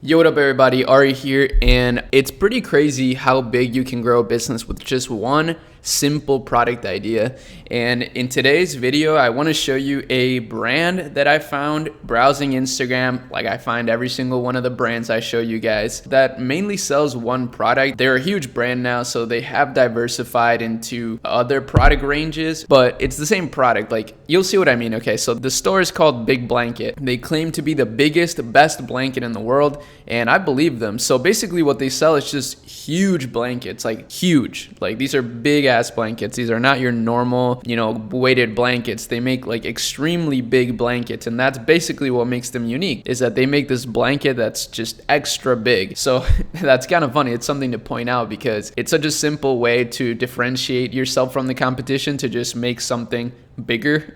Yo, what up everybody, Arie here, and it's pretty crazy how big you can grow a business with just one simple product idea. And in today's video, I want to show you a brand that I found browsing Instagram, like I find every single one of the brands I show you guys, that mainly sells one product. They're a huge brand now, so they have diversified into other product ranges, but it's the same product. Like, you'll see what I mean. Okay, so the store is called Big Blanket. They claim to be the biggest, best blanket in the world, and I believe them. So basically what they sell is just huge blankets, like huge. Like, these are big ass blankets. These are not your normal, weighted blankets. They make like extremely big blankets, and that's basically what makes them unique, is that they make this blanket that's just extra big. So that's kind of funny. It's something to point out because it's such a simple way to differentiate yourself from the competition, to just make something bigger.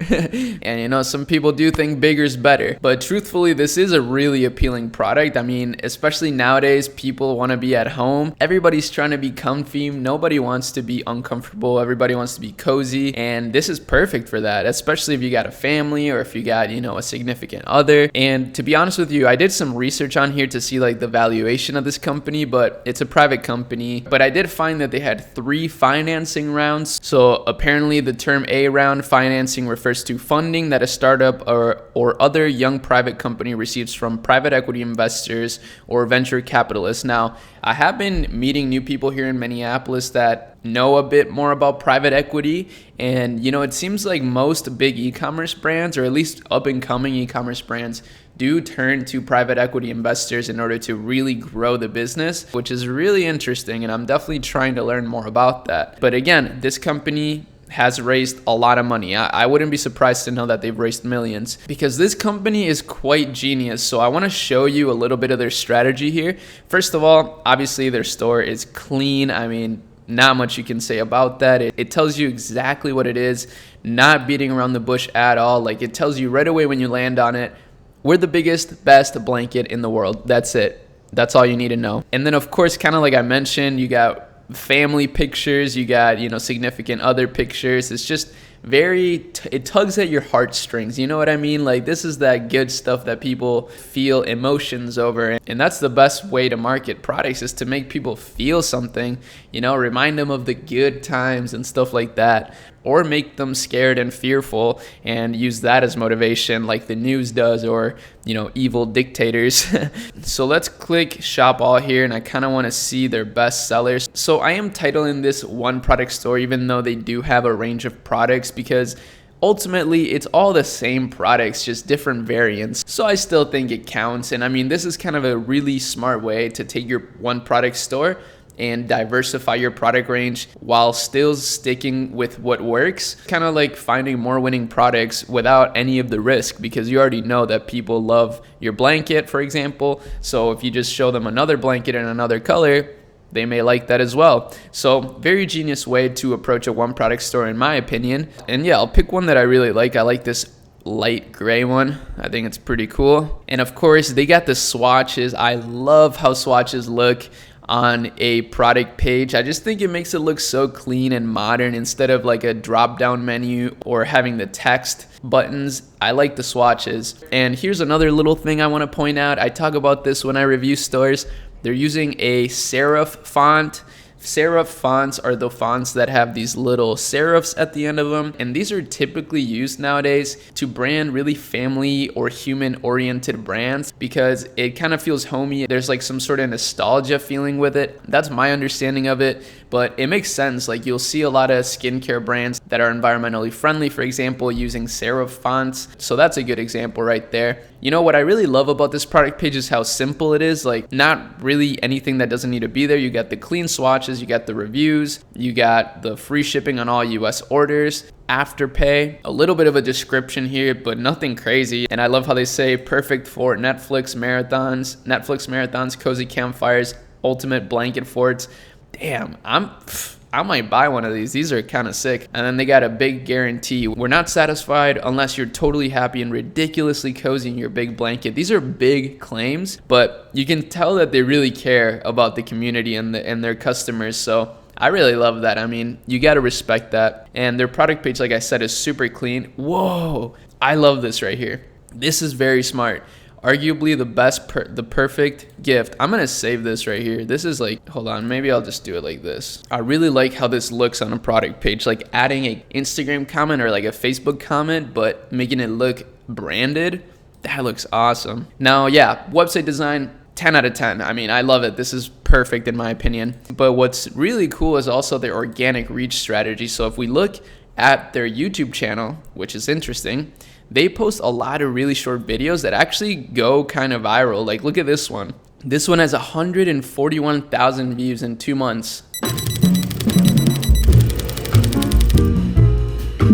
And some people do think bigger is better, but truthfully, this is a really appealing product. I mean, especially nowadays, people want to be at home. Everybody's trying to be comfy. Nobody wants to be uncomfortable. Everybody wants to be cozy, and this is perfect for that, especially if you got a family or if you got a significant other. And to be honest with you, I did some research on here to see like the valuation of this company, but it's a private company. But I did find that they had 3 financing rounds. So apparently the term A round financing refers to funding that a startup or other young private company receives from private equity investors or venture capitalists. Now, I have been meeting new people here in Minneapolis that know a bit more about private equity, and it seems like most big e-commerce brands, or at least up-and-coming e-commerce brands, do turn to private equity investors in order to really grow the business, which is really interesting, and I'm definitely trying to learn more about that. But again, this company has raised a lot of money. I wouldn't be surprised to know that they've raised millions, because this company is quite genius. So I want to show you a little bit of their strategy here. First of all, obviously their store is clean. I mean, not much you can say about that. It tells you exactly what it is, not beating around the bush at all. Like, it tells you right away when you land on it, we're the biggest, best blanket in the world. That's it. That's all you need to know. And then of course, kind of like I mentioned, you got family pictures, you got significant other pictures. It's just it tugs at your heartstrings, you know what I mean? Like, this is that good stuff that people feel emotions over, and that's the best way to market products, is to make people feel something, remind them of the good times and stuff like that, or make them scared and fearful and use that as motivation like the news does, or evil dictators. So let's click shop all here, and I kind of want to see their best sellers. So I am titling this one product store, even though they do have a range of products, because ultimately it's all the same products, just different variants. So I still think it counts. And I mean, this is kind of a really smart way to take your one product store and diversify your product range while still sticking with what works. Kind of like finding more winning products without any of the risk, because you already know that people love your blanket, for example. So if you just show them another blanket in another color, they may like that as well. So very genius way to approach a one product store, in my opinion. And yeah, I'll pick one that I really like. I like this light gray one. I think it's pretty cool. And of course, they got the swatches. I love how swatches look on a product page. I just think it makes it look so clean and modern, instead of like a drop down menu or having the text buttons. I like the swatches. And here's another little thing I want to point out. I talk about this when I review stores. They're using a serif font. Serif fonts are the fonts that have these little serifs at the end of them, and these are typically used nowadays to brand really family or human oriented brands, because it kind of feels homey. There's like some sort of nostalgia feeling with it. That's my understanding of it, but it makes sense. Like, you'll see a lot of skincare brands that are environmentally friendly, for example, using serif fonts. So that's a good example right there. What I really love about this product page is how simple it is. Like, not really anything that doesn't need to be there. You got the clean swatches, you got the reviews, you got the free shipping on all US orders, Afterpay, a little bit of a description here, but nothing crazy. And I love how they say perfect for Netflix marathons, cozy campfires, ultimate blanket forts. Damn, I might buy one of these. These are kind of sick. And then they got a big guarantee. We're not satisfied unless you're totally happy and ridiculously cozy in your big blanket. These are big claims, but you can tell that they really care about the community and their customers. So I really love that. I mean, you got to respect that. And their product page, like I said, is super clean. Whoa, I love this right here. This is very smart. Arguably the perfect gift. I'm gonna save this right here. This is like, hold on, maybe I'll just do it like this. I really like how this looks on a product page, like adding a Instagram comment or like a Facebook comment, but making it look branded. That looks awesome. Now, yeah, website design, 10 out of 10. I mean, I love it. This is perfect in my opinion. But what's really cool is also their organic reach strategy. So if we look at their YouTube channel, which is interesting, they post a lot of really short videos that actually go kind of viral. Like, look at this one. This one has 141,000 views in 2 months.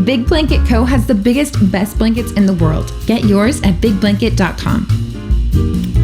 Big Blanket Co. has the biggest, best blankets in the world. Get yours at bigblanket.com.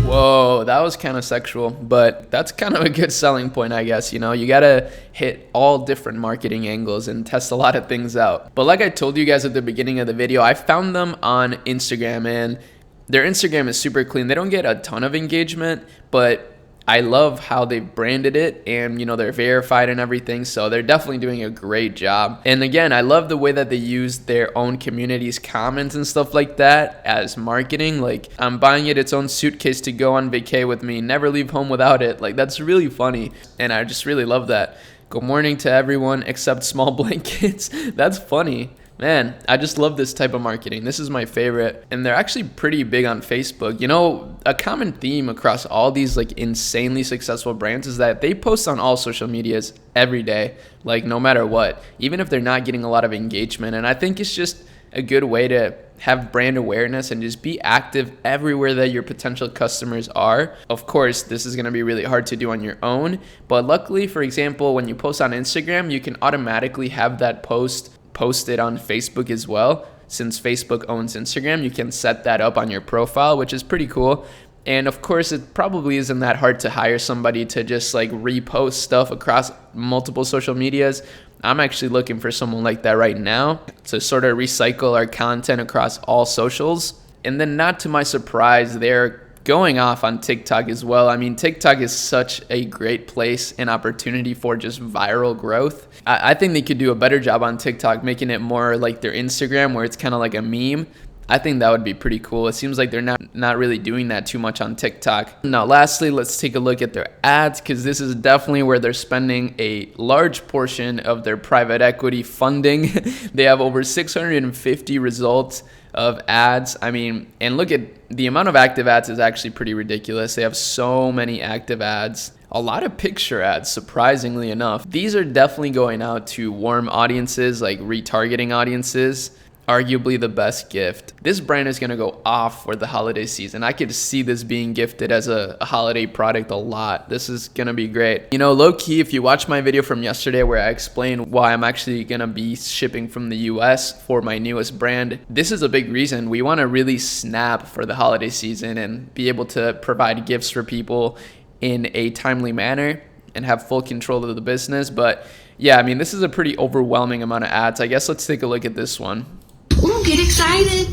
Whoa, that was kind of sexual, but that's kind of a good selling point, I guess. You know, you gotta hit all different marketing angles and test a lot of things out. But like I told you guys at the beginning of the video, I found them on Instagram, and their Instagram is super clean. They don't get a ton of engagement, but I love how they branded it, and you know, they're verified and everything, so they're definitely doing a great job. And again, I love the way that they use their own community's comments and stuff like that as marketing. Like, I'm buying it its own suitcase to go on vacay with me, never leave home without it. Like, that's really funny, and I just really love that. Good morning to everyone except small blankets. That's funny. Man, I just love this type of marketing. This is my favorite. And they're actually pretty big on Facebook. You know, a common theme across all these like insanely successful brands is that they post on all social medias every day, like no matter what, even if they're not getting a lot of engagement. And I think it's just a good way to have brand awareness and just be active everywhere that your potential customers are. Of course, this is going to be really hard to do on your own, but luckily, for example, when you post on Instagram, you can automatically have that post posted on Facebook as well. Since Facebook owns Instagram, you can set that up on your profile, which is pretty cool. And of course, it probably isn't that hard to hire somebody to just like repost stuff across multiple social medias. I'm actually looking for someone like that right now to sort of recycle our content across all socials. And then, not to my surprise, they're going off on TikTok as well. I mean, TikTok is such a great place and opportunity for just viral growth. I think they could do a better job on TikTok, making it more like their Instagram, where it's kind of like a meme. I think that would be pretty cool. It seems like they're not really doing that too much on TikTok. Now, lastly, let's take a look at their ads, because this is definitely where they're spending a large portion of their private equity funding. They have over 650 results of ads. I mean, and look at the amount of active ads is actually pretty ridiculous. They have so many active ads. A lot of picture ads, surprisingly enough. These are definitely going out to warm audiences, like retargeting audiences. Arguably the best gift. This brand is going to go off for the holiday season. I could see this being gifted as a holiday product a lot. This is going to be great. You know, low key, if you watch my video from yesterday where I explained why I'm actually going to be shipping from the US for my newest brand, this is a big reason. We want to really snap for the holiday season and be able to provide gifts for people in a timely manner and have full control of the business. But yeah, I mean, this is a pretty overwhelming amount of ads. I guess let's take a look at this one. Ooh, get excited.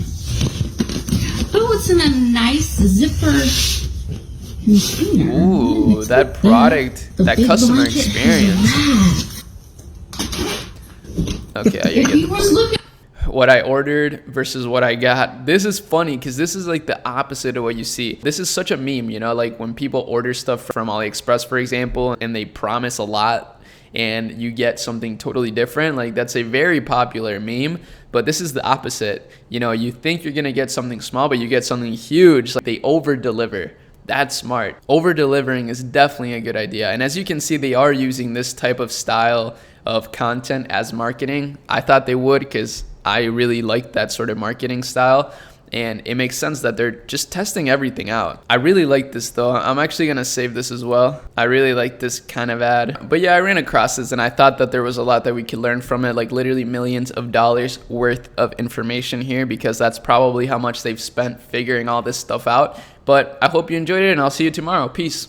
Oh, it's in a nice zipper container. Ooh, that product, that customer experience. Okay, I get what I ordered versus what I got. This is funny because this is like the opposite of what you see. This is such a meme, you know, like when people order stuff from AliExpress, for example, and they promise a lot and you get something totally different. Like, that's a very popular meme, but this is the opposite. You know, you think you're gonna get something small, but you get something huge. Like, they over deliver. That's smart. Over delivering is definitely a good idea. And as you can see, they are using this type of style of content as marketing. I thought they would, because I really like that sort of marketing style. And it makes sense that they're just testing everything out. I really like this though. I'm actually gonna save this as well. I really like this kind of ad. But yeah, I ran across this and I thought that there was a lot that we could learn from it, like literally millions of dollars worth of information here, because that's probably how much they've spent figuring all this stuff out. But I hope you enjoyed it, and I'll see you tomorrow. Peace.